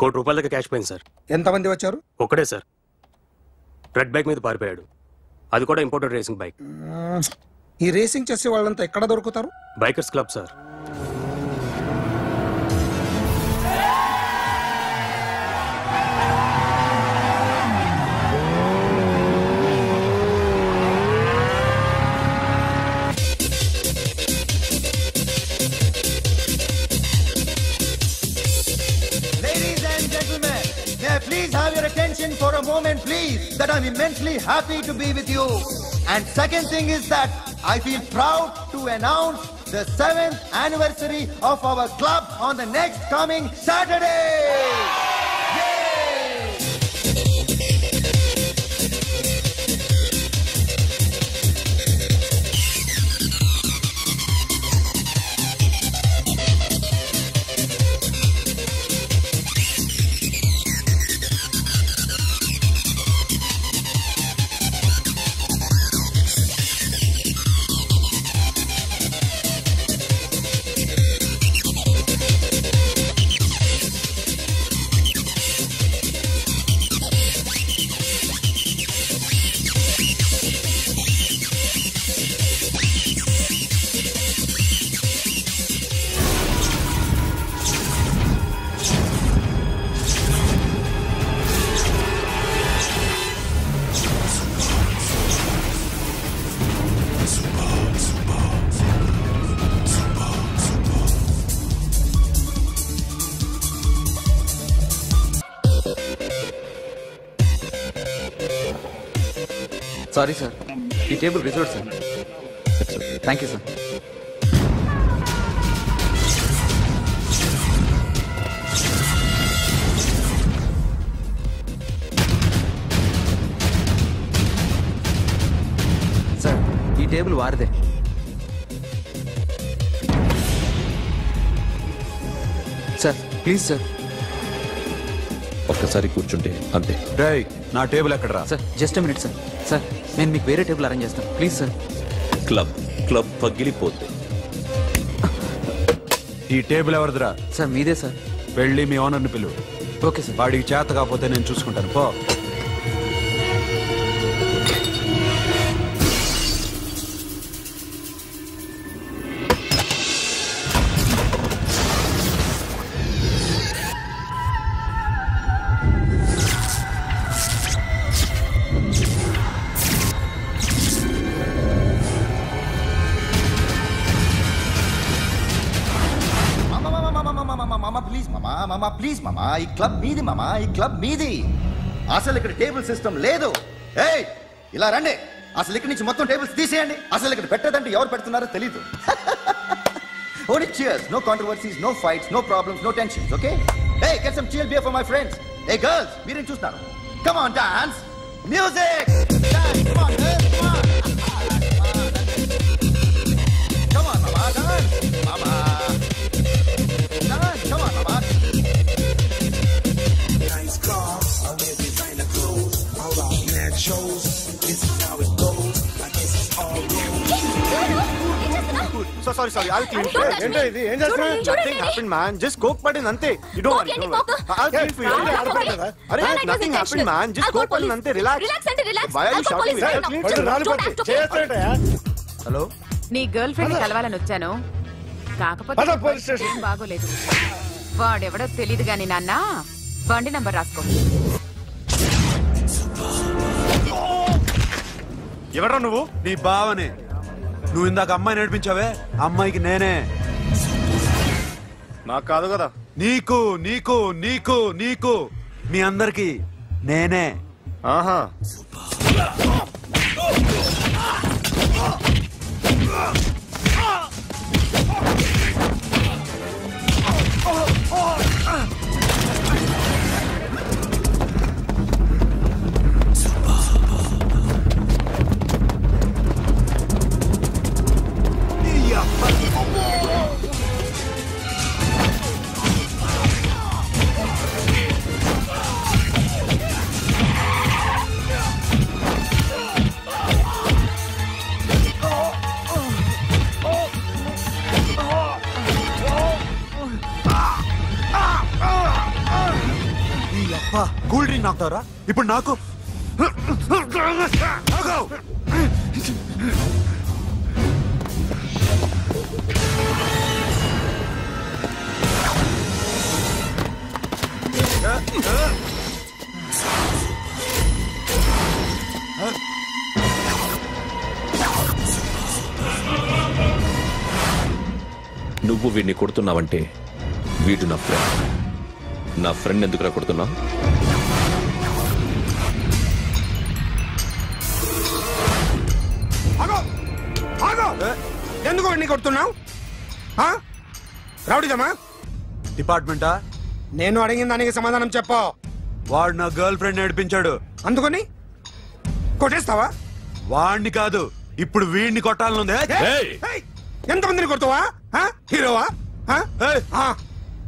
₹1 కోటి దాకా క్యాష్ పోయింది సార్. ఎంతమంది వచ్చారు? ఒక్కడే సార్. రెడ్ బైక్ మీద పారిపోయాడు. అది కూడా ఇంపోర్టెడ్ రేసింగ్ బైక్. ఈ రేసింగ్ చేసే వాళ్ళంతా ఎక్కడ దొరుకుతారు? Bikers club sir. Please have your attention for a moment, please, that I'm immensely happy to be with you. And second thing is that I feel proud to announce the 7th anniversary of our club on the next coming Saturday. Sorry sir, ఈ table reserve sir. Thank you sir. Sir, ఈ table వారిదే. Sir please sir. ఒక్కసారి కూర్చుంటే అంతే. నా table ఎక్కడరా? Sir just minute sir. Sir నేను మీకు వేరే టేబుల్ అరేంజ్ చేస్తాను ప్లీజ్ సార్. క్లబ్ పగిలిపోద్ది. ఈ టేబుల్ ఎవరిదిరా? సార్ మీదే సార్. వెళ్ళి మీ ఓనర్ని పిలువు. Okay sir. వాడికి చేత కాకపోతే నేను చూసుకుంటాను, పో. ప్లీజ్ మామా, ఈ క్లబ్ మీది మామా, ఈ క్లబ్ మీది. అసలు ఇక్కడ టేబుల్ సిస్టమ్ లేదు. ఏయ్ ఇలా రండి, అసలు ఇక్కడ నుంచి మొత్తం టేబుల్స్ తీసేయండి. అసలు ఇక్కడ పెట్టదంటే ఎవరు పెడుతున్నారో తెలీదు. Only cheers, no controversies, no fights, no problems, no tensions, okay? Hey, get some chill beer for my friends. Hey girls, మీరేం చూస్తున్నారు? Come on, dance. Music. Dance, come on, girls, come on. Come on, mama, dance. Mama. Dance, come on, mama. Nice cars, I wear designer clothes. I rock mad shows. This is how it goes. I guess it's all So sorry, I'll clean for you. ఏంటో ఇది? ఏం చేస్తున్నావు? Nothing happened, man. Just coke పడింది అంతే. You don't worry. I'll clean for you. అరే nothing happened, man. Just coke పడింది అంతే. Relax. Why are you shouting? Hello, నీ గర్ల్ ఫ్రెండ్ కలవాలని వచ్చాను, కాకపోతే ఏం బాగోలేదు. వాడెవడో తెలీదు గాని నాన్న, బండి నంబర్ రాసుకో. ఎవడ్రా నువ్వు? నీ బావనే. నువ్వు ఇందాక అమ్మాయి నడిపించావే, అమ్మాయికి నేనే. నాకు కాదు కదా. నీకు నీకు నీకు నీకు మీ అందరికి నేనే. ఆహా, చేస్తావరా ఇప్పుడు నాకు? నువ్వు వీడిని కొడుతున్నావంటే వీడు నా ఫ్రెండ్. నా ఫ్రెండ్ ఎందుకురా కొడుతున్నావు? ఎందుకు వాడిని కొడుతున్నావు? రౌడీదమ్మా? డిపార్ట్మెంటా? నేను అడిగిన దానికి సమాధానం చెప్పు. వాడు నా గర్ల్ ఫ్రెండ్ నడిపించాడు. అందుకని కొట్టేస్తావా? వాడిని కాదు, ఇప్పుడు వీడిని కొట్టాలనుంది. ఎంతమందిని కొడతావా? హీరోవా?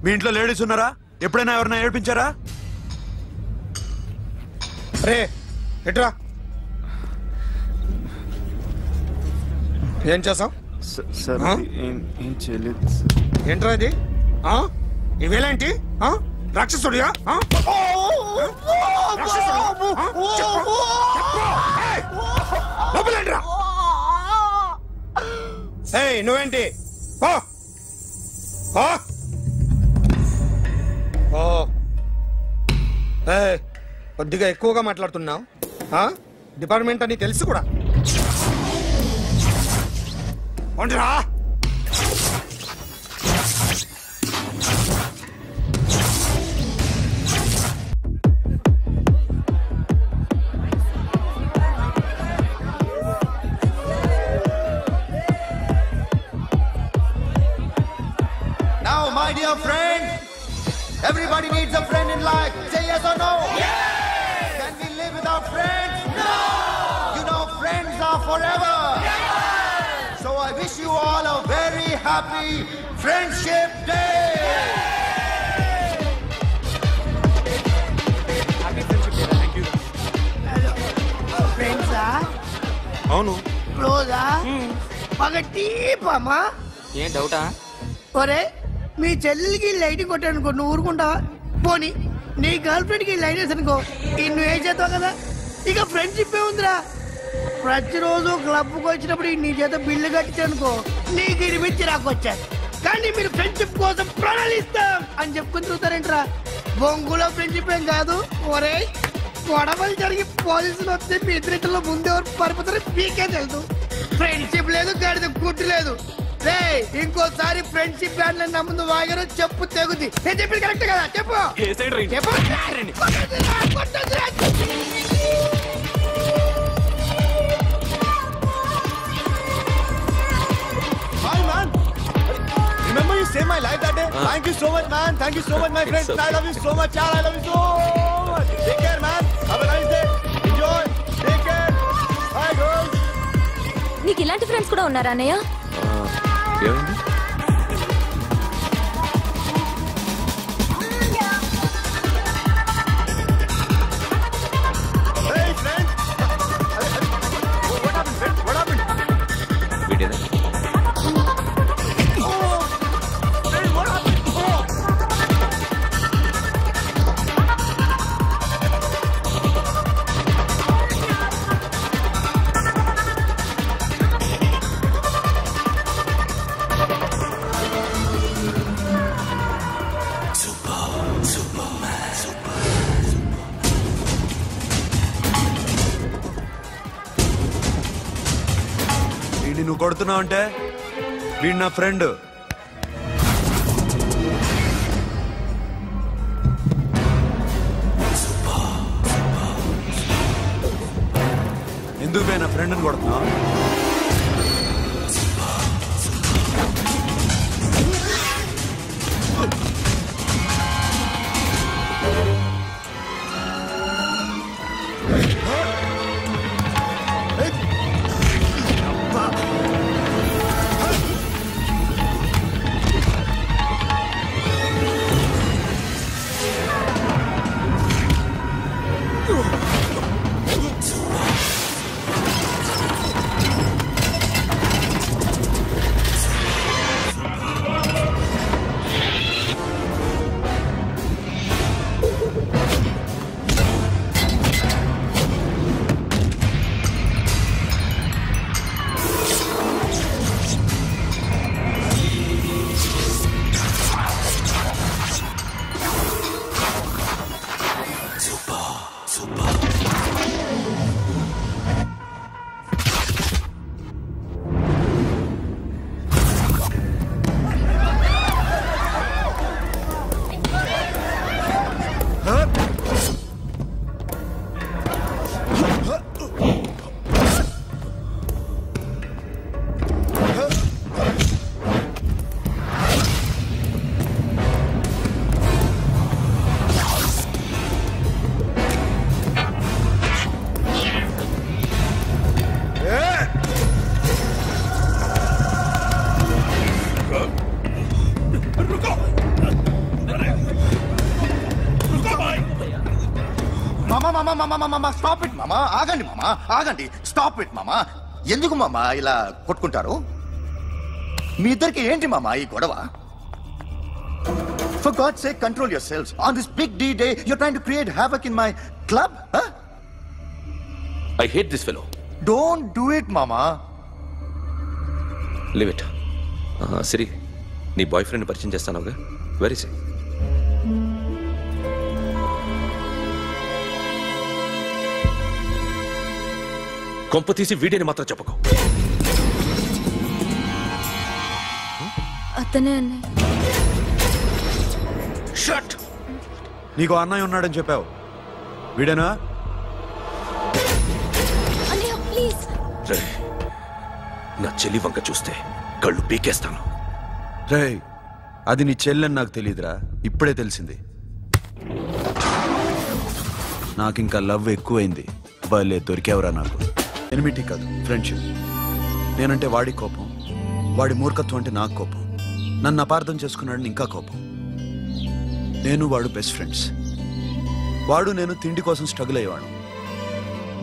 మీ ఇంట్లో లేడీస్ ఉన్నారా? ఎప్పుడైనా ఎవరైనా ఏడిపించారా? రే ఎట్రా, ఏం చేసావు? ఏం చేయలేదు. ఏంట్రా ఇది? ఇవేలాంటి రాక్షసుడియా? లోపలేంట్రా? నువ్వేంటి? కొద్దిగా ఎక్కువగా మాట్లాడుతున్నావు. డిపార్ట్మెంట్ అని తెలుసు కూడా. ఉండరా? Now, my dear friends, everybody needs a friend in life. Say yes or no? Yes! Can we live without friends? No! You know, friends are forever. Yes! So I wish you all a very happy Friendship Day! Happy Friendship Day. Thank you. Friends, అవును. క్లోజా? పగటి పామా? ఏం డౌటా? ఒరే, మీ చెల్లికి lighting కొట్టానుకో, నువ్వు ఊరుకుంటావా? పోనీ నీ girl friend కి లైన్ వేసి అనుకో, నువ్వు ఏం చేస్తావు కదా? ఇక ఫ్రెండ్షిప్ ఏ ఉందిరా. ప్రతిరోజు క్లబ్కి వచ్చినప్పుడు నీ చేత బిల్లు కట్టించనుకో, నీకు ఇరిమిచ్చి రాకొచ్చాను. కానీ మీరు ఫ్రెండ్షిప్ కోసం ప్రణాళిస్తాం అని చెప్పుకుని తిరుగుతారేంట్రా? బొంగులో ఫ్రెండ్షిప్ ఏం కాదు. ఒరే, గొడవలు జరిగి పోలీసులు వస్తే మీ ఇద్దరిలో ముందెవరు పరిపోతారో మీకే తెలుసు. ఫ్రెండ్షిప్ లేదు, గాడిద గుడ్డు లేదు. ఇంకోసారి ఫ్రెండ్షిప్ బ్యాండ్ నా ముందు వాగారు చెప్పు తెగుద్ది. నేను చెప్పింది కరెక్ట్ కదా? చెప్పు. Remember you saved my life that day? Thank you so much, man. Thank you so much, my friend. I love you so much, yaar. I love you so much. Take care, man. Have a nice day. Enjoy. Take care. Bye, girls. నీకు ఇలాంటి friends కూడా ఉన్నారా అన్నయ్య? ఏమైంది? Hey, friend. What happened, friend? What happened? వీడేనా? నువ్వు కొడుతున్నావు అంటే వీడు నా ఫ్రెండ్. ఎందుకు పోయి నా ఫ్రెండ్ అని కొడుతున్నావు? ఆగండి మామా, ఆగండి. స్టాప్ ఇట్ మామా. ఎందుకు మామా ఇలా కొట్టుకుంటారు? మీ ఇద్దరికి ఏంటి మామా ఈ గొడవ? For God's sake, control yourselves. On this big D-Day, you're trying to create havoc in my club? Huh? I hate this fellow. Don't do it, mama. Leave it. Siri, నీ బాయ్ ఫ్రెండ్ పరిచయం చేస్తానుగా. Very సే. కొంప తీసి వీడిని మాత్రం చెప్పకు. అతనే అన్నయ్య. Shut. నీకు అన్నయ్య ఉన్నాడని చెప్పావు, వీడేనా? అన్నయ్య ప్లీజ్. నా చెల్లి వంక చూస్తే కళ్ళు పీకేస్తాను. రే, అది నీ చెల్లెని నాకు తెలియదురా, ఇప్పుడే తెలిసింది. నాకింకా లవ్ ఎక్కువైంది. భలే దొరికేవరా నాకు. ఎనిమిటీ కాదు, ఫ్రెండ్షిప్. నేనంటే వాడి కోపం, వాడి మూర్ఖత్వం అంటే నాకు కోపం. నన్ను అపార్థం చేసుకున్నాడని ఇంకా కోపం. నేను వాడు బెస్ట్ ఫ్రెండ్స్. వాడు నేను తిండి కోసం స్ట్రగుల్ అయ్యేవాడు.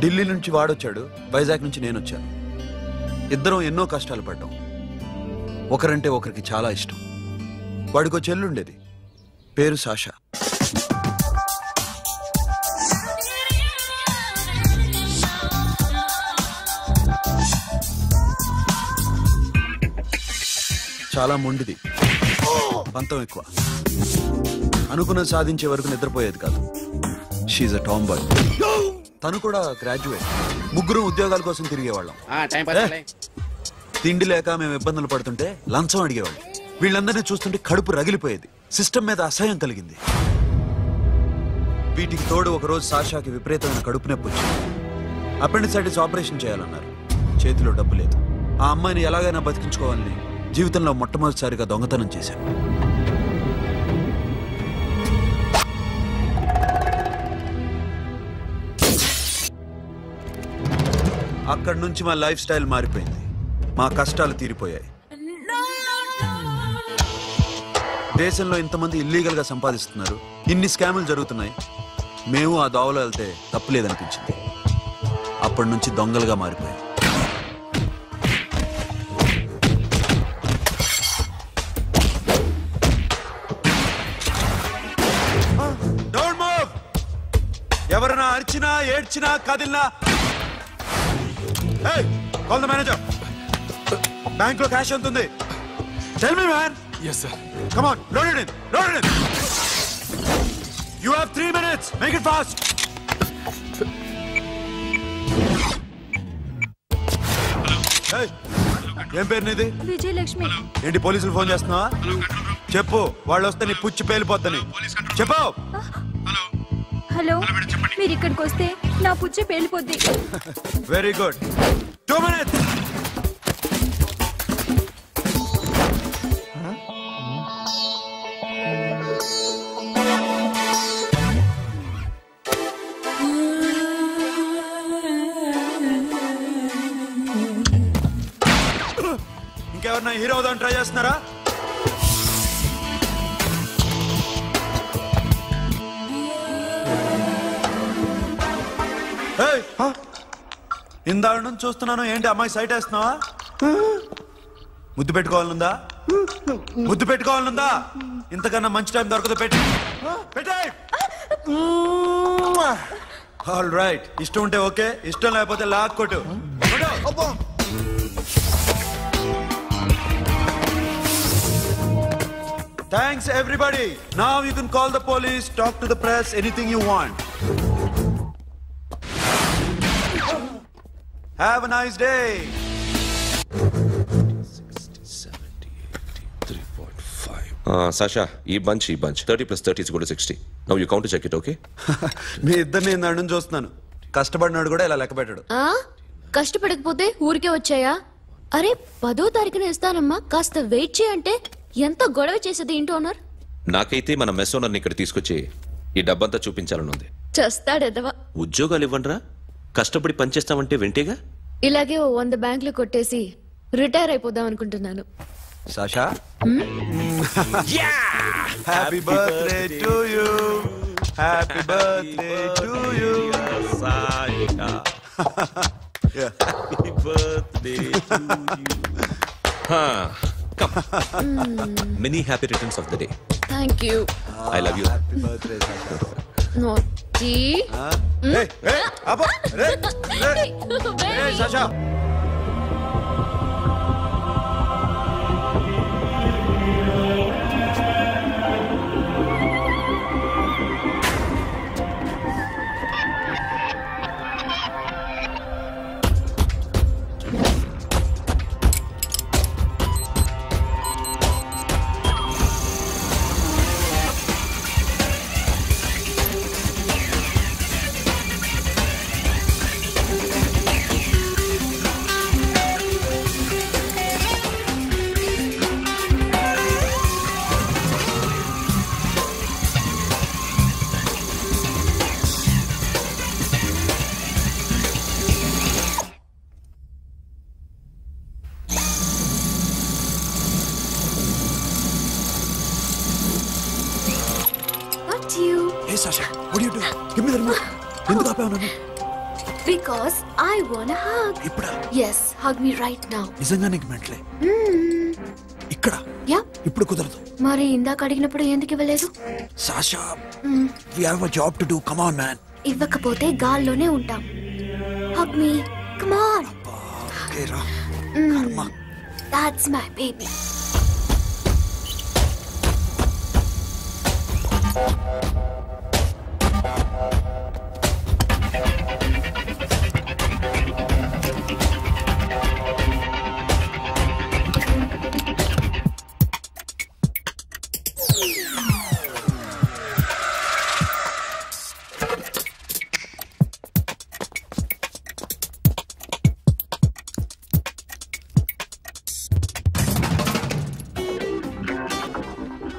ఢిల్లీ నుంచి వాడొచ్చాడు, వైజాగ్ నుంచి నేను వచ్చాను. ఇద్దరం ఎన్నో కష్టాలు పడ్డాం. ఒకరంటే ఒకరికి చాలా ఇష్టం. వాడికో చెల్లుండేది, పేరు సాషా. చాలా మొండిది, పంతం ఎక్కువ. అనుకున్నది సాధించే వరకు నిద్రపోయేది కాదు. She a tomboy. తను కూడా గ్రాడ్యుయేట్. ముగ్గురు ఉద్యోగాల కోసం తిరిగేవాళ్ళం. తిండి లేక మేము ఇబ్బందులు పడుతుంటే లంచం అడిగేవాళ్ళం. వీళ్ళందరినీ చూస్తుంటే కడుపు రగిలిపోయేది. సిస్టమ్ మీద అసహ్యం కలిగింది. వీటికి తోడు ఒకరోజు సాషాకి విపరీతమైన కడుపు నొప్పి వచ్చింది. అపెండిసైటిస్ ఆపరేషన్ చేయాలన్నారు. చేతిలో డబ్బు లేదు. ఆ అమ్మాయిని ఎలాగైనా బతికించుకోవాలని జీవితంలో మొట్టమొదటిసారిగా దొంగతనం చేశాను. అక్కడి నుంచి మా లైఫ్ స్టైల్ మారిపోయింది. మా కష్టాలు తీరిపోయాయి. దేశంలో ఇంతమంది ఇల్లీగల్ గా సంపాదిస్తున్నారు, ఇన్ని స్కాములు జరుగుతున్నాయి. మేము ఆ దోవలో వెళ్తే తప్పులేదనిపించింది. అప్పటి నుంచి దొంగలుగా మారిపోయాయి. ఎవరైనా అరిచినా ఏడ్చినా కదిలినా కాల్ ద మేనేజర్. బ్యాంక్ లో క్యాష్ ఎంత ఉంది? Tell me man. yes sir. come on, load it in, load it in. you have 3 minutes, make it fast. hey, ఏం పేరు నీది? విజయలక్ష్మి. ఏంటి పోలీసులు ఫోన్ చేస్తున్నావా? చెప్పు, వాళ్ళు వస్తే నీ పుచ్చి పేలిపోద్దని చెప్పు. హలో, మీరు ఇక్కడికి వస్తే నా పుచ్చ పేలిపోద్ది. Very good. 2 minutes. ఇంకెవరన్నా హీరో అవుదాం ట్రై చేస్తున్నారా? ఇందాక నుంచి చూస్తున్నాను, ఏంటి అమ్మాయి సైట్ వేస్తున్నావా? ముద్దు పెట్టుకోవాలనుందా? ముద్దు పెట్టుకోవాలనుందా? ఇంతకన్నా మంచి టైం దొరకదు. పెట్టే. ఆల్ రైట్, ఇష్టం ఉంటే ఓకే, ఇష్టం లేకపోతే లాక్ కొట్టు. Thanks everybody. Now you can call the police, talk to the press, anything you want. Have a nice day. 60, 70, 80, 3.5. Sasha, ఈ bunch 30 plus 30 is equal to 60. Now you count to check it, okay? మీ ఇద్దరిని నేను అడుగు చూస్తున్నాను. కష్టపడినాడు కూడా ఇలా లెక్క పెట్టాడు. కష్టపడకపోతే ఊరికే వచ్చాయా? అరే 10వ తారీఖున ఇస్తానమ్మా, కాస్త వెయిట్ చేయంటే ఎంత గొడవ చేసేది ఇంటి ఓనర్. నాకైతే మన మెస్ ఓనర్ని ఇక్కడ తీసుకొచ్చి ఈ డబ్బంతా చూపించాలని ఉంది. చేస్తాడెదవా. ఉద్యోగాలు ఇవ్వండిరా, కష్టపడి పనిచేస్తామంటే వింటేగా. ఇలాగే 100 బ్యాంకులు కొట్టేసి రిటైర్ అయిపోదాం అనుకుంటున్నాను. Sasha, happy birthday to you, happy birthday to you. Sasha. Happy birthday to you. Come. Many happy returns of the day. Thank you. I love you. Happy birthday, Sasha. Naughty. Hey, hey, Abba, hey, hey, hey, Sasha. Hey Sasha, what are you doing? Give me the remote. ఎందుకు ఆపావు నన్ను? Because I want a hug. ఇప్పుడా? Yes, hug me right now. నిజంగా నీకు మెంటలే? ఇక్కడ? Yeah. ఇప్పుడు కుదరదు. మరి ఇందాక అడిగినప్పుడు ఎందుకు ఇవ్వలేదు? Sasha, we have a job to do. Come on, man. ఇవ్వకపోతే గాల్లోనే ఉంటాం. Hug me. Come on. Okay, రా. కర్మ. That's my baby.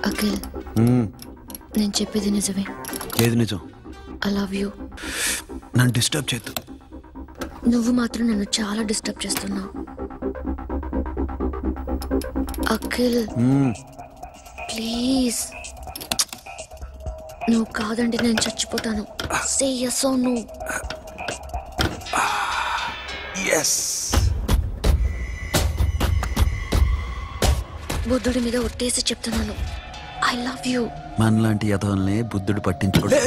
అఖిల్, నేను చెప్పేది నిజమే. ఏది నిజం? I love you. నన్ను డిస్టర్బ్ చేయొద్దు. నువ్వు మాత్రం నన్ను చాలా డిస్టర్బ్ చేస్తున్నావు. అఖిల్ ప్లీజ్, నువ్వు కాదండి నేను చచ్చిపోతాను. సే yes or no. Yes. బుద్ధుడి మీద ఒట్టేసి చెప్తున్నాను. I love you. మనలాంటి యథోల్ని బుద్ధుడు పట్టించుకోడు.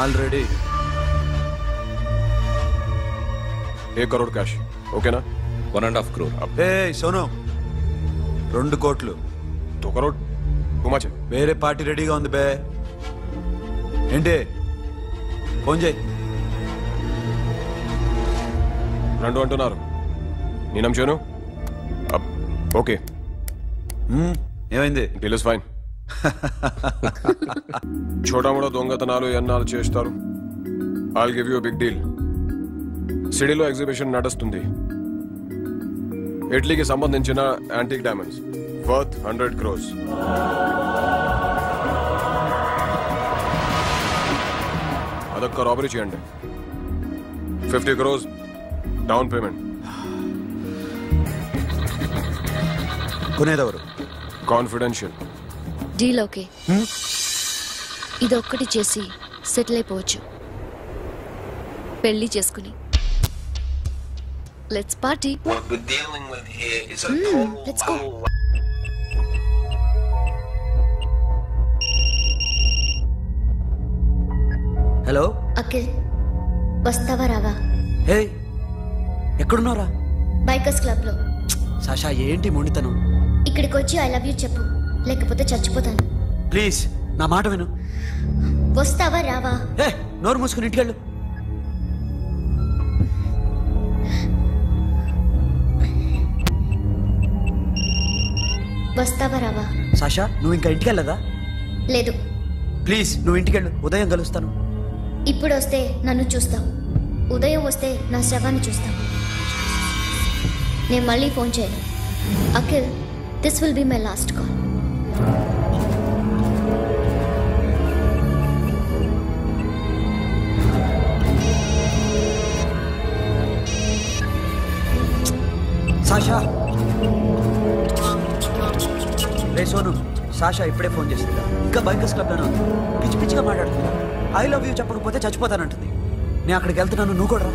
Already 1 crore cash. ఓకేనా? 1.5 crore. ఏ సోను, 2 కోట్లు. 2 crore టూ మచ్. వేరే పార్టీ రెడీగా ఉంది బే. ఏంటి? ఫోన్ చేయి. 2 అంటున్నారు. నేనేం చేయను? ఓకే. ఏమైంది? Deal is fine. చోటామోటా దొంగతనాలు ఎన్నాళ్ళు చేస్తారు? I'll give you big deal. సిటీలో ఎగ్జిబిషన్ నడుస్తుంది. ఇటలీకి సంబంధించిన యాంటిక్ డైమండ్స్ వర్త్ 100 crores. అదొక్క రాబరీ చేయండి. 50 crores డౌన్ పేమెంట్. కొనేదెవరు? కాన్ఫిడెన్షియల్. Deal okay. ఇదొక్కటి చేసి సెటిల్ అయిపోవచ్చు. పెళ్లి చేసుకుని let's party. Let's go. Hello Akhil, వస్తావా రావా? హే, ఎక్కడున్నారా? బైకర్స్ క్లబ్ లో. సాషా, ఏంటి మొండితనం? ఇక్కడికి వచ్చి ఐ లవ్ యూ చెప్పు, లేకపోతే చచ్చిపోతాను. ప్లీజ్ నా మాట విను. వస్తావా రావా? హే, నోరు మూసుకుని ఇంటికెళ్ళు. వస్తావా రావా? సాషా, నువ్వు ఇంకా ఇంటికెళ్ళదా? లేదు. ప్లీజ్ నువ్వు ఇంటికెళ్ళు, ఉదయం కలుస్తాను. ఇప్పుడు వస్తే నన్ను చూస్తావు, ఉదయం వస్తే నా శవాన్ని చూస్తావు. నేను మళ్ళీ ఫోన్ చేయను. Akhil, this will be my last call. Sasha, ray Sonu, Sasha ఇప్పుడే ఫోన్ చేసింది. ఇంకా బైకర్స్ క్లబ్లోనే ఉంది. పిచ్చి పిచ్చిగా మాట్లాడుతుంది. ఐ లవ్ యూ చెప్పకపోతే చచ్చిపోతానంటుంది. నేను అక్కడికి వెళ్తున్నాను, నువ్వు కూడా రా.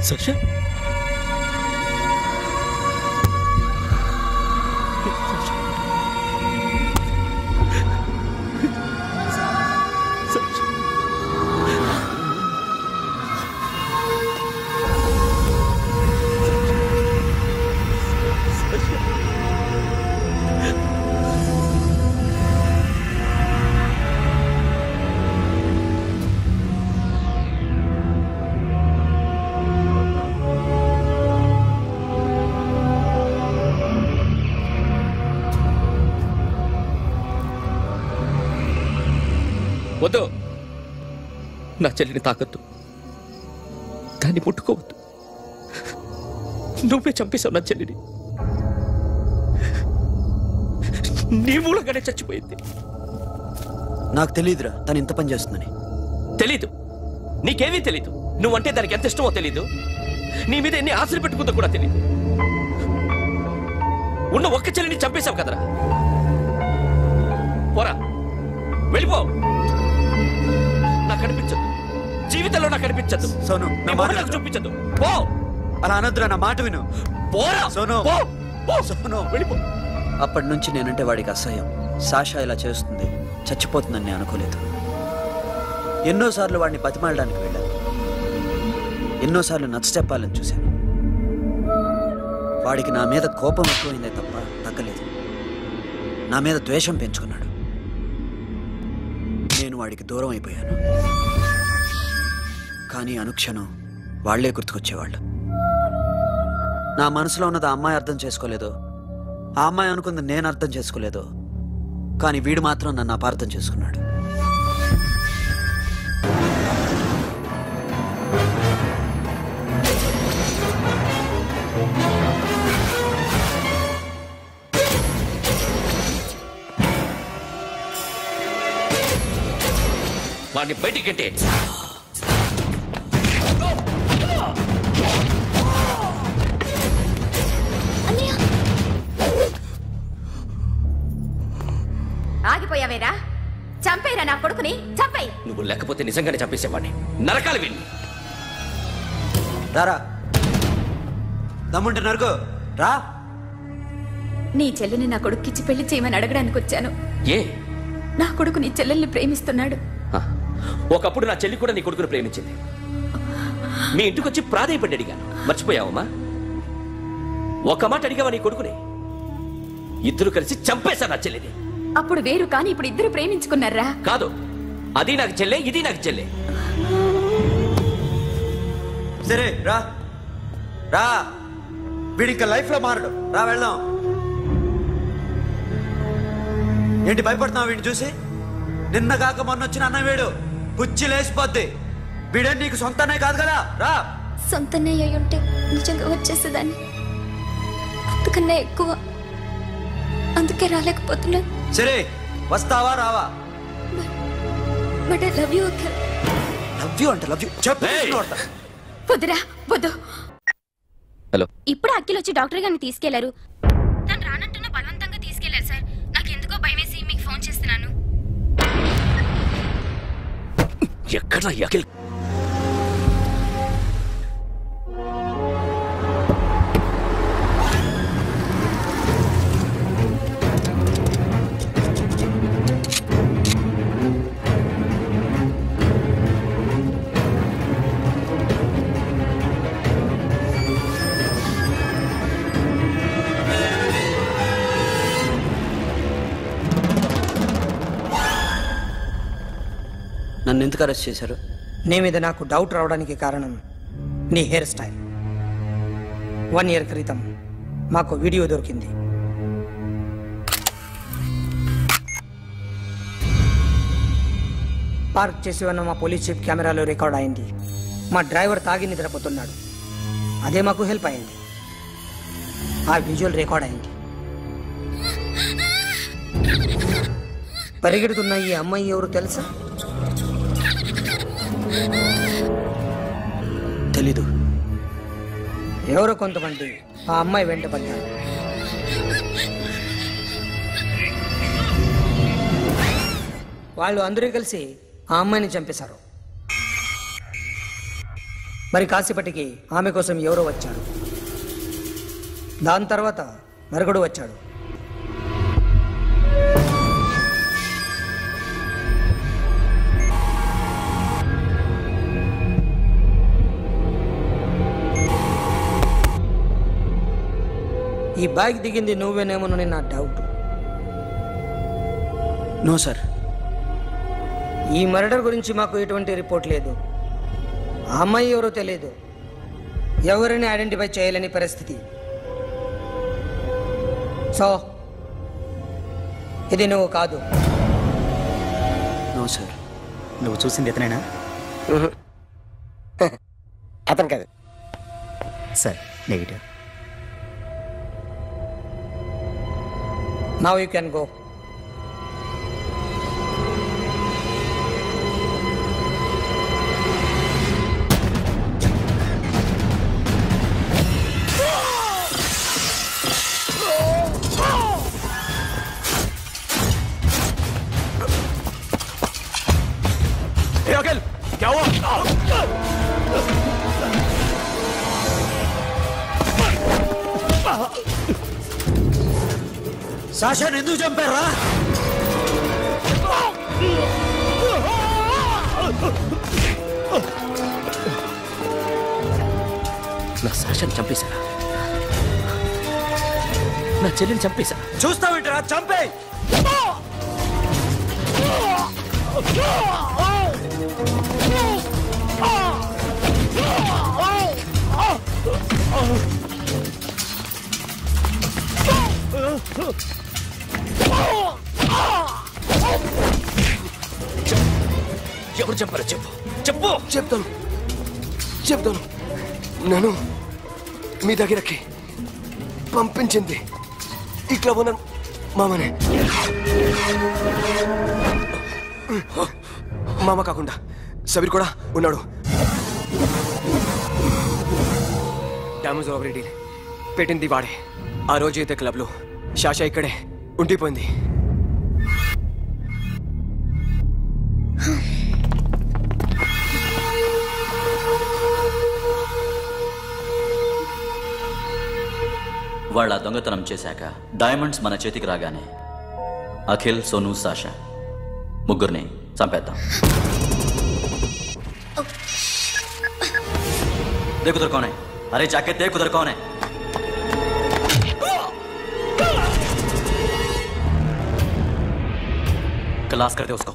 Sasha? వద్దు, నా చెల్లిని తాకద్దు, దాన్ని ముట్టుకోవద్దు. నువ్వే చంపేశావు నా చెల్లిని. నీ మూలంగానే చచ్చిపోయింది. నాకు తెలియదురా తను ఇంత పని చేస్తుందని. తెలీదు, నీకేమీ తెలీదు. నువ్వంటే దానికి ఎంత ఇష్టమో తెలీదు. నీ మీద ఎన్ని ఆశలు పెట్టుకుందో కూడా తెలీదు. ఉన్న ఒక్క చెల్లిని చంపేశావు కదరా. పోరా, వెళ్ళిపో. నాకు కనిపించదు, జీవితంలో నాకు కనిపించదు. సోను, నా మాట చూపించదు. పో. అలా అనొద్దురా, నా మాట విను. పోరా సోను. సోను, వెళ్ళిపో. అప్పటి నుంచి నేనంటే వాడికి అసహ్యం. సాషా ఇలా చేస్తుంది, చచ్చిపోతుందని నేను అనుకోలేదు. ఎన్నోసార్లు వాడిని బతిమాలడానికి వెళ్ళాను, ఎన్నోసార్లు నచ్చ చెప్పాలని చూశాను. వాడికి నా మీద కోపం ఎక్కువైందే తప్ప తగ్గలేదు. నా మీద ద్వేషం పెంచుకున్నాడు. నేను వాడికి దూరం అయిపోయాను. కానీ అనుక్షణం వాళ్లే గుర్తుకొచ్చేవాళ్ళు. నా మనసులో ఉన్నది ఆ అమ్మాయి అర్థం చేసుకోలేదు, ఆ అమ్మాయి అనుకుంది నేను అర్థం చేసుకోలేదు. కానీ వీడు మాత్రం నన్ను అపార్థం చేసుకున్నాడు. వాడిని బయటికి అంటే ఆగిపోయావేరా? చంపేరా నా కొడుకుని, చంపేయి. నువ్వు లేకపోతే నిజంగానే చంపేసేవాడిని. నరకాలి వీణ్ణి. రారా, దమ్ముంటే నరుకు రా. నీ చెల్లిని నా కొడుక్కిచ్చి పెళ్లి చేయమని అడగడానికి వచ్చాను. ఏ? నా కొడుకు నీ చెల్లెల్ని ప్రేమిస్తున్నాడు. ఒకప్పుడు నా చెల్లి కూడా నీ కొడుకును ప్రేమించింది. మీ ఇంటికి వచ్చి ప్రాధేయపడి అడిగాను, మర్చిపోయావమ్మా? ఒక మాట అడిగావా నీ కొడుకుని? ఇద్దరు కలిసి చంపేశారు నా చెల్లిని. అప్పుడు వేరు, కానీ ఇప్పుడు ఇద్దరు ప్రేమించుకున్నారా? కాదు, అది నాకు చెల్లె, ఇది నాకు చెల్లె. సరే రా రా, వీడి ఇంకా లైఫ్ లో మారడు. రా వెళ్దాం. ఏంటి భయపడుతున్నావు వీడిని చూసి? నిన్న కాక మొన్న వచ్చిన అన్న వీడు పుచ్చి లేచిపోద్ది. వీడే నీకు సొంతనే కాదు కదా. రా. సొంతనే అయి ఉంటే నిజంగా వచ్చేసేదాన్ని. అంతకన్నా ఎక్కువ, అందుకే రాలేకపోతున్నా. సరే వస్తావా రావా? But I love you Akhil. Love you అంటే లవ్ యూ చెప్పు. వద్దురా, వద్దు. హలో, ఇప్పుడు అఖిల్ వచ్చి డాక్టర్ గారిని తీసుకెళ్లారు. తను రానంటున్న బలవంతంగా తీసుకెళ్లారు సార్. నాకు ఎందుకో భయం వేసి మీకు ఫోన్ చేస్తున్నాను. ఎక్కడ అఖిల్? నన్ను ఎందుకు అరెస్ట్ చేశారు? నీ మీద నాకు డౌట్ రావడానికి కారణం నీ హెయిర్ స్టైల్. 1 year క్రితం మాకు వీడియో దొరికింది. పార్క్ చేసి ఉన్న మా పోలీస్ జీప్ కెమెరాలో రికార్డ్ అయింది. మా డ్రైవర్ తాగి నిద్రపోతున్నాడు. అదే మాకు హెల్ప్ అయింది. ఆ విజువల్ రికార్డ్ అయింది. పరిగెడుతున్న ఈ అమ్మాయి ఎవరు తెలుసా? తెలీదు. ఎవరో కొంతమంది ఆ అమ్మాయి వెంట పడ్డారు. వాళ్ళు అందరూ కలిసి ఆ అమ్మాయిని చంపేశారు. మరి కాసేపటికి ఆమె కోసం ఎవరో వచ్చారు. దాని తర్వాత మరొకడు వచ్చాడు. ఈ బైక్ దిగింది నువ్వేనేమోనని నా డౌట్. No sir. ఈ మర్డర్ గురించి మాకు ఎటువంటి రిపోర్ట్ లేదు. ఆ అమ్మాయి ఎవరో తెలియదు. ఎవరిని ఐడెంటిఫై చేయలేని పరిస్థితి. సో ఇది నువ్వు కాదు. No sir. నువ్వు చూసింది ఇతనేనా? అతను కాదు sir. Negative. Now you can go. Hey Akhil, क्या हुआ? సాషాని ఎందుకు చంపారా? నా సాషాని చంపేశారా? నా చెల్లిని చంపేశారా? చూస్తావేంటరా? చంపే. ఎవరు చెప్పారో చెప్పు. చెప్పు. చెప్తాను. నేను మీ దగ్గరకి పంపించింది ఇట్లా ఉన్న మామనే. మామ కాకుండా సబీర్ కూడా ఉన్నాడు. డ్యామేజ్ ఓవర్ డీల్ పెట్టింది వాడే. ఆ రోజు అయితే క్లబ్లో షాషా ఇక్కడే ఉండిపోయింది. వాళ్ళ దొంగతనం చేశాక డైమండ్స్ మన చేతికి రాగానే అఖిల్, సోను, సాషా ముగ్గురిని చంపేద్దాం. देख उधर कौन है? अरे जाके देख उधर कौन है? क्लास करते उसको.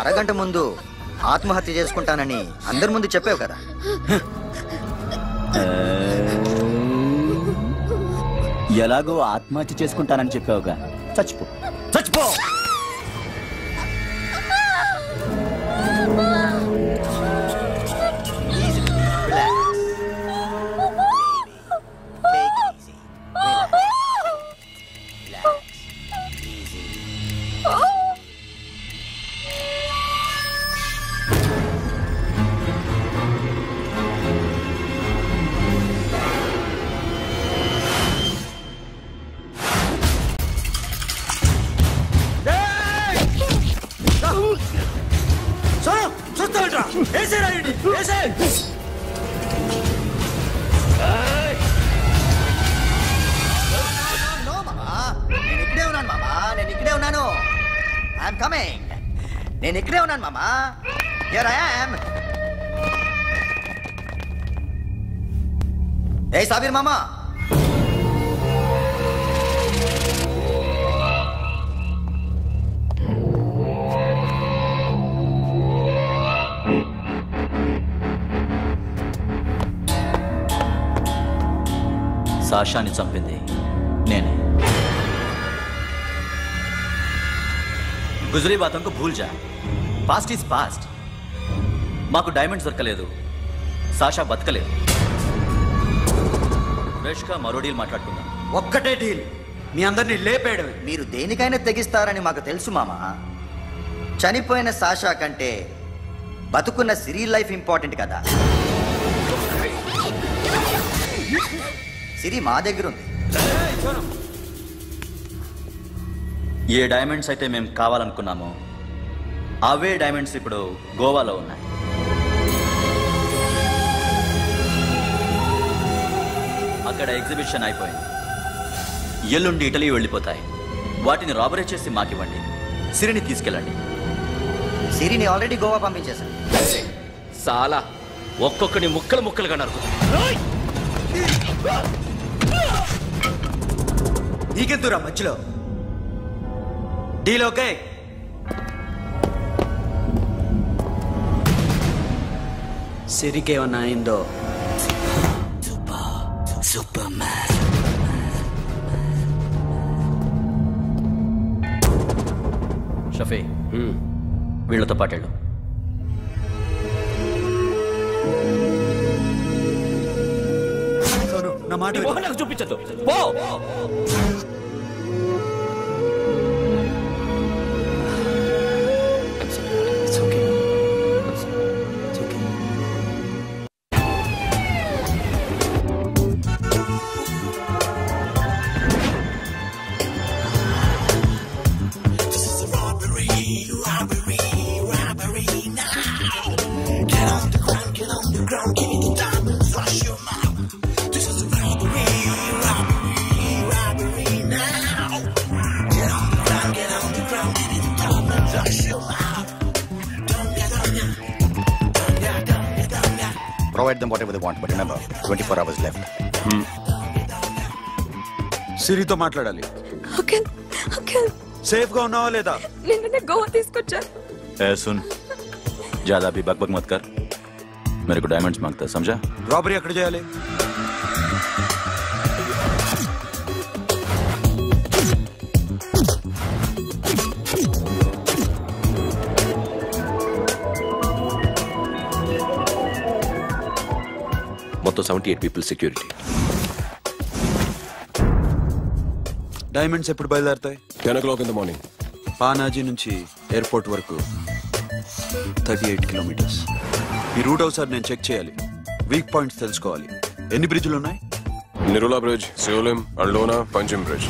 అరగంట ముందు ఆత్మహత్య చేసుకుంటానని అందరి ముందు చెప్పావు కదా. ఎలాగో ఆత్మహత్య చేసుకుంటానని చెప్పావుగా, చచ్చిపో చచ్చిపో. నేను ఇక్కడే ఉన్నాను మామా. Here I am. ఏ సాబీర్ మామా, సాషాని చంపింది నేనే. గుజరీ బాతం కు భూల్ జా, పాస్ట్ ఈజ్ పాస్ట్. మాకు డైమండ్స్ దొరకలేదు, సాషా బతకలేదు. రేష్కా మరో డీల్ మాట్లాడుకుందాం. ఒక్కటే డీల్, మీ అందరినీ లేపేయడం. మీరు దేనికైనా తెగిస్తారని మాకు తెలుసు మామా. చనిపోయిన సాషా కంటే బతుకున్న సిరి లైఫ్ ఇంపార్టెంట్ కదా. సిరి మా దగ్గర ఉంది. ఏ డైమండ్స్ అయితే మేము కావాలనుకున్నామో అవే డైమండ్స్ ఇప్పుడు గోవాలో ఉన్నాయి. అక్కడ ఎగ్జిబిషన్ అయిపోయింది. ఎల్లుండి ఇటలీ వెళ్ళిపోతాయి. వాటిని రాబరీ చేసి మాకివ్వండి, సిరిని తీసుకెళ్ళండి. సిరిని ఆల్రెడీ గోవా పంపించేశాను. చాలా ఒక్కొక్కని ముక్కలు ముక్కలుగా నరుకుతా. నీకెందురా మధ్యలో డీల్? ఓకే, సిరికేమన్నా అయిందో సూపర్ మ్యాన్. షఫీ, వీళ్ళతో పాటేళ్ళు. నా మాట నాకు చూపించద్దు, పో. Provide them whatever they want, but remember, 24 hours left. సిరితో మాట్లాడాలి. సేఫ్ గా ఉన్నావా లేదా? నిన్న గోవా తీసుకొచ్చారు. ए सुन, ज्यादा भी बकबक मत कर. मेरे को डायमंड्स मांगता है, समझा? రాబరీ ఎక్కడ చేయాలి? మొత్తం 78 పీపుల్ సెక్యూరిటీ. డైమండ్స్ ఎప్పుడు బయలుదేరుతాయి? 10 o'clock in the morning. Panaji నుంచి ఎయిర్పోర్ట్ వరకు 38 కిలోమీటర్స్. ఈ రూట్ ఒకసారి నేను చెక్ చేయాలి, వీక్ పాయింట్స్ తెలుసుకోవాలి. ఎన్ని బ్రిడ్జ్లు ఉన్నాయి? Nirula Bridge, Seolim, Aldona, Panjim Bridge.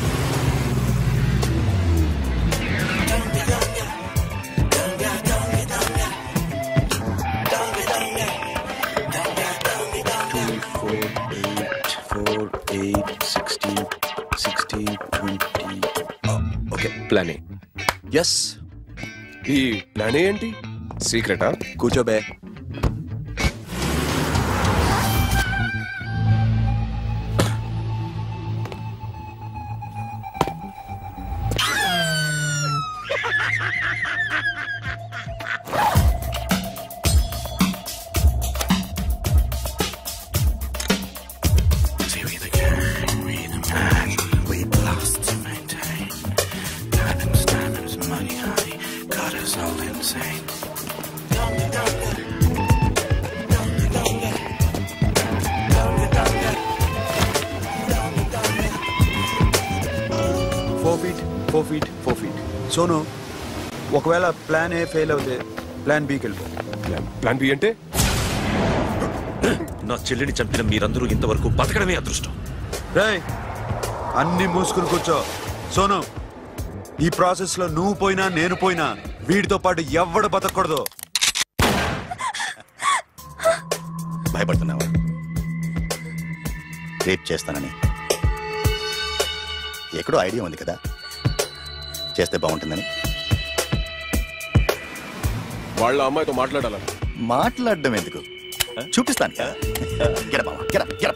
Okay, plan A. Yes. ఈ ప్లాన్ ఏంటి? సీక్రెటా? కూర్చోబే. సోను, ఒకవేళ ప్లాన్ ఏ ఫెయిల్ అవుతే ప్లాన్ బికి వెళ్ళిపో. ప్లాన్ బి అంటే? నా చెల్లిని చంపిన మీరందరూ ఇంతవరకు బతకడమే అదృష్టం. రేయ్, అన్ని మూసుకుని కూర్చో. సోను, ఈ ప్రాసెస్ లో నువ్వు పోయినా నేను పోయినా వీడితో పాటు ఎవ్వడు బతకూడదు. భయపడుతున్నావా? రేప్ చేస్తానని ఎక్కడో ఐడియా ఉంది కదా, చేస్తే బాగుంటుందని. వాళ్ళ అమ్మాయితో మాట్లాడాలని. మాట్లాడడం ఎందుకు, చూపిస్తాను కదా. గెర బావా, గెర గెర.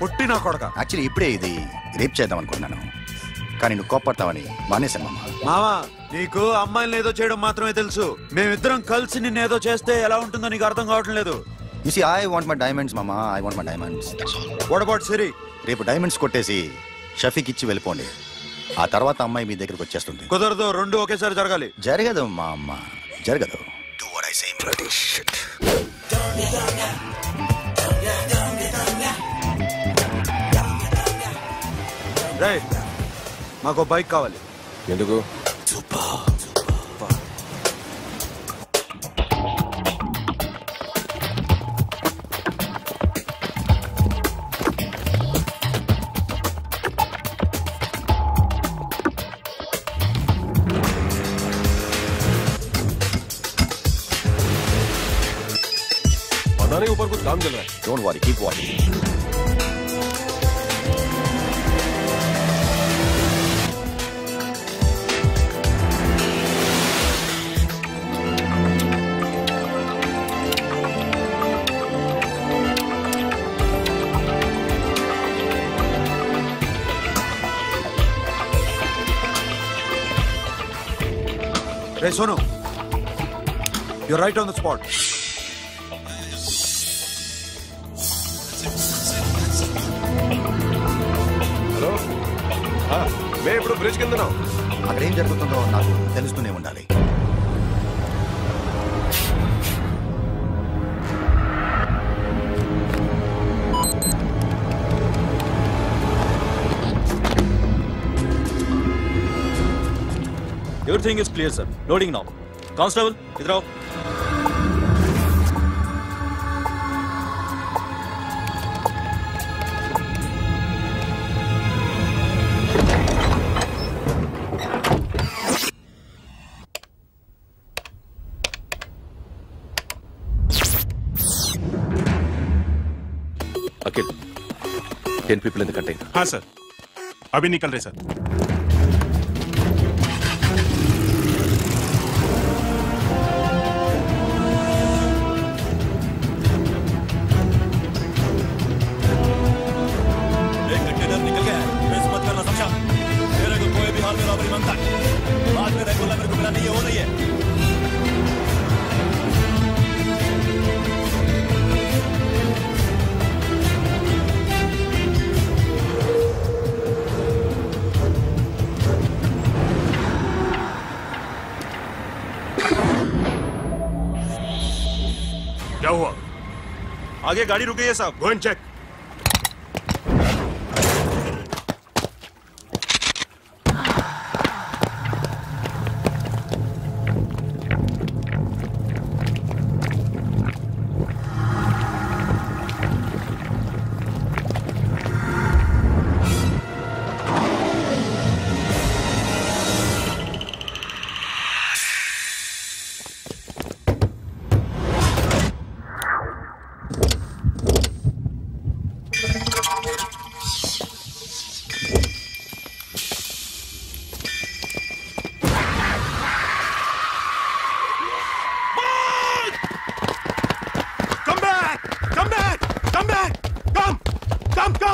పొట్టి నా కొడక. యాక్చువల్లీ ఇప్పుడే ఇది రేప్ చేద్దాం అనుకున్నాను, కానీ నువ్వు కోప్పడతావని మానేశాను మామ. మావా, నీకు అమ్మాయిలను ఏదో చేయడం మాత్రమే తెలుసు. మేమిద్దరం కలిసి నిన్నేదో చేస్తే ఎలా ఉంటుందో నీకు అర్థం కావటం లేదు. You see, I want my diamonds, mama. I want my diamonds. That's all. What about Siri? రేపు డైమండ్స్ కొట్టేసి షఫీక్ ఇచ్చి వెళ్ళిపోండి. ఆ తర్వాత అమ్మాయి మీ దగ్గరికి వచ్చేస్తుంది. కుదరదు, రెండు ఒకేసారి జరగాలి. జరగదు మా అమ్మ, జరగదు. Do what I say. Bloody shit. రేయ్, మాకు బైక్ కావాలి. ఎందుకు? ऊपर कुछ काम चल रहा है. Don't worry, keep watching. Hey, Sonu, you're right on the spot. मैं ఇప్పుడు బ్రిడ్జ్ కింద ఉన్నాను. అక్కడ ఏం జరుగుతుందో నాకు తెలుస్తూనే ఉండాలి. Everything is clear, sir. Loading now. Constable, idhar aao. Akhil, 10 people in the container. हाँ सर, अभी निकल रहे सर. एक कंटेनर निकल गया है, मिस मत करना समझा. मेरे को कोई भी हाल में रॉबरी मांगता है, बाद में रेगुलर मेरे को मिला नहीं है, वो नहीं है. आगे गाड़ी रुक गई है साहब। Go and check.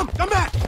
Come back!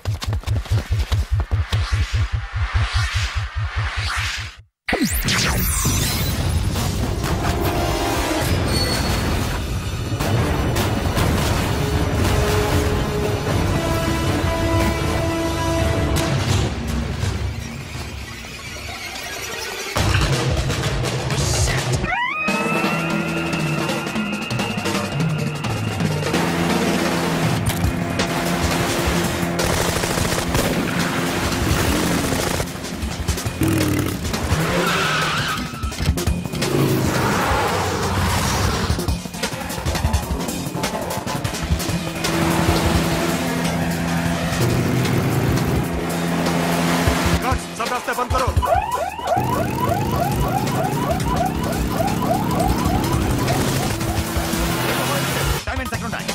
रास्ते बंद करो। Time and second time.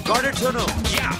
Got it, Sono. Yeah.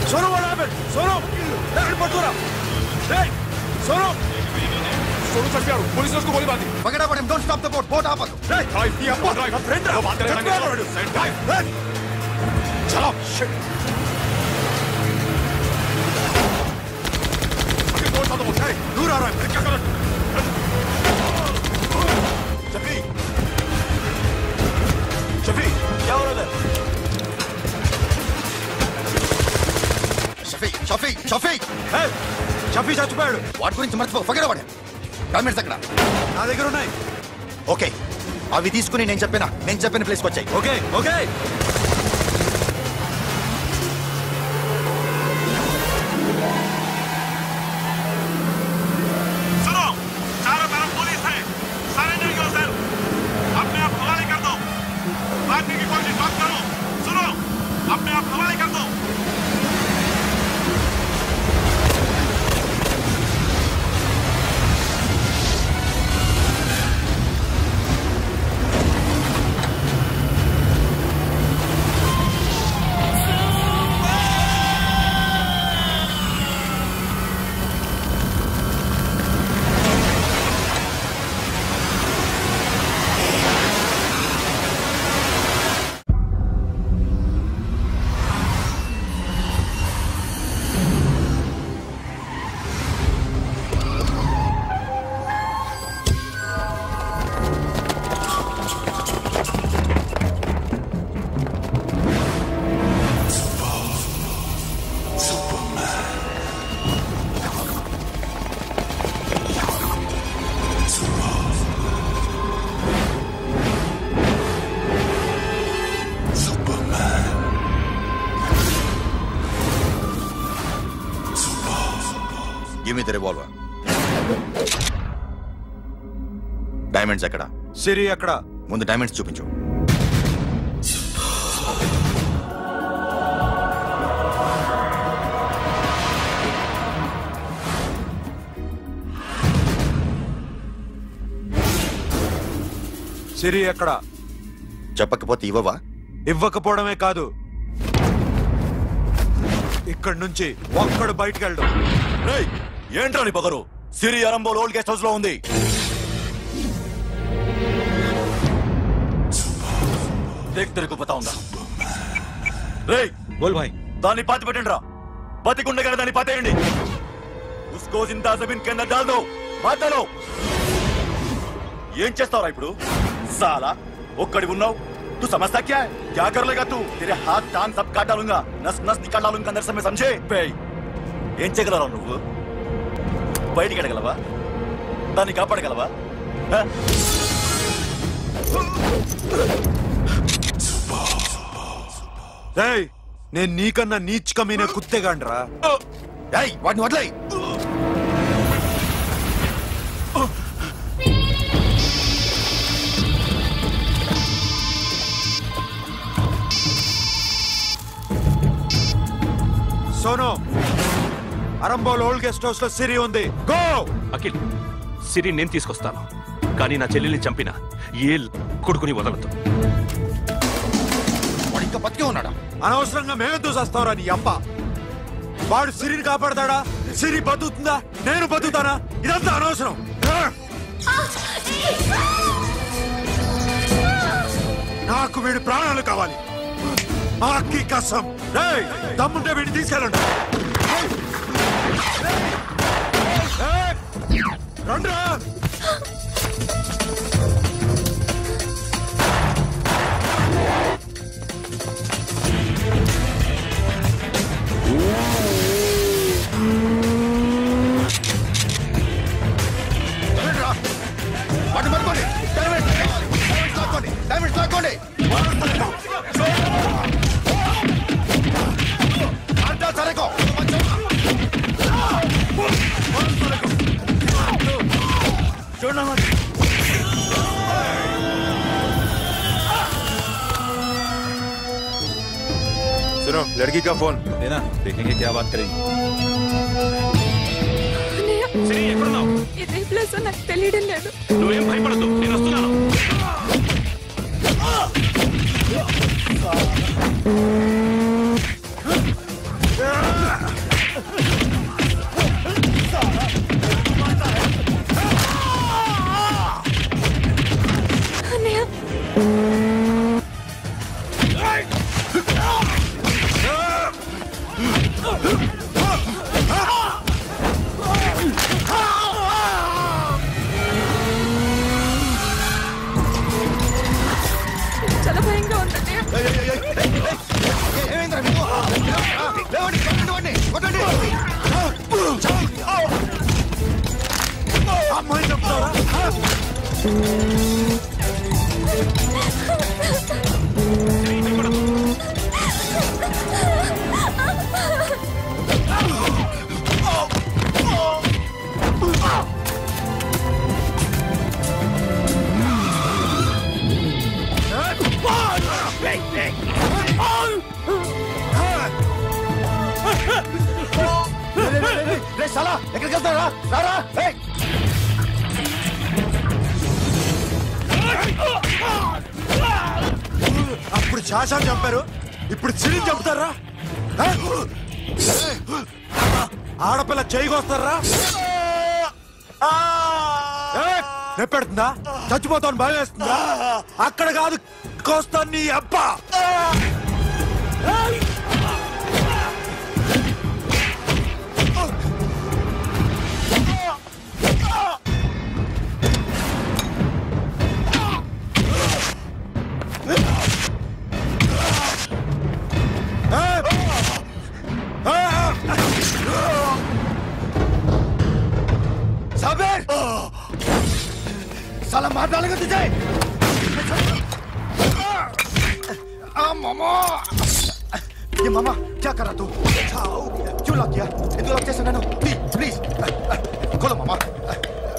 Sono, what happened? Sono! Pattura! Hey! Sono! Sono चढ़ पुलिस ने उसको गोली मार दी। Forget him, don't stop the boat, boat आपको। Drive, he up, drive. Friend, वो बात करें। Drive, चलो, shit. दूर आ रहा है, क्या करो? షఫీ షఫీ చచ్చిపోయాడు. వాటి గురించి మర్చిపో. ఫగరా వాడు. డాక్యుమెంట్స్ ఎక్కడ? నా దగ్గర ఉన్నాయి. ఓకే, అవి తీసుకుని నేను చెప్పిన ప్లేస్కి వచ్చాయి. Okay okay. Give me the revolver. Diamonds ఎక్కడ? సిరి ఎక్కడ? ముందు డైమండ్స్ చూపించు. సిరి ఎక్కడ? చెప్పకపోతే ఇవ్వవా? ఇవ్వకపోవడమే కాదు, ఇక్కడి నుంచి ఒక్కడు బయటికి వెళ్ళడం. ఏంట్రా నీ పగరు? సిరి అరంబోల్ ఓల్డ్ గెస్ట్ హౌస్ లో ఉంది. తెరకు పతా ఉందా? రేయ్ బోల్ భాయ్, దాన్ని పాతి పెట్టండి రా. బతికుండే కదా దాన్ని పాతేయండి. ఉస్కో జిందా జమీన్ కే అందర్ డాల్ దో. మాటలో ఏం చేస్తావురా ఇప్పుడు? సాలా ఒక్కడి ఉన్నావు. तू समझता क्या है? क्या कर लेगा तू? तेरे हाथ टांग सब काट डालूंगा, नस नस निकाल डालूंगा अंदर से, मैं समझे? ఏం చేయగలరా నువ్వు? బయటికి ఎడగలవా? దాన్ని కాపాడగలవా? నేను నీకన్నా నీచకమైన కుత్తేగాండ్రా. వాటిని వదిలేయ్. Sonu, Arambol old guest house లో సిరి ఉంది. గో. అఖిల్, సిరి నేను తీసుకొస్తాను, కానీ నా చెల్లెల్ని చంపిన ఏ కొడుకుని వదలదు. వాడు ఇంకా బతికే ఉన్నాడా? అనవసరంగా మేమెందుకు చేస్తావురా నీ అప్ప? వాడు సిరిని కాపాడతాడా? సిరి బతుకుతుందా? నేను బతుకుతానా? ఇదంతా అనవసరం. నాకు వీడి ప్రాణాలు కావాలి. ఆకి కసం. దమ్ముంటే వీడిని తీసుకెళ్ళండి. రండ్రా. వాటిని పట్టుకోండి. డైమండ్స్ లాక్కోండి. సరేకో छोड़ना मत. सुनो, लड़की का फोन देना, देखेंगे क्या बात करेंगे. ఇదే ప్లేస్ నాకు తెలియడం లేదు. నువ్వేం భయపడద్దు, నేను వస్తున్నాను. చాలా భయంగా ఉందండి. ఏమైందా? సాలా ఎక్కడికి వెళ్తారా రారా అప్పుడు శాసనం చంపారు ఇప్పుడు సిరి చంపుతారా ఆడపిల్ల చేయకొస్తారా నెప్పెడుతుందా చచ్చిపోతాను భయం వేస్తుందా అక్కడ కాదు కోస్తాను నీ అబ్బా साबिर साला मार डालेगा तुझे मामा ये मामा क्या करा तू क्यों लॉक किया इधर लॉक कैसे नैनो प्लीज प्लीज खोलो मामा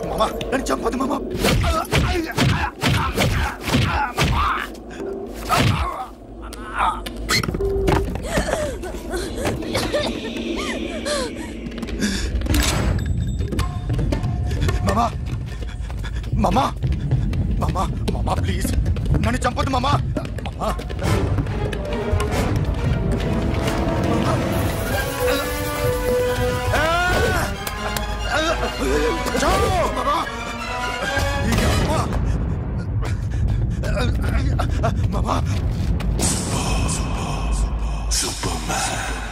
मामा नन्नु चंपదు मामा मामा मामा मामा मामा प्लीज नन्नु चंपదు मामा मामा जाओ मामा मामा सुपरमैन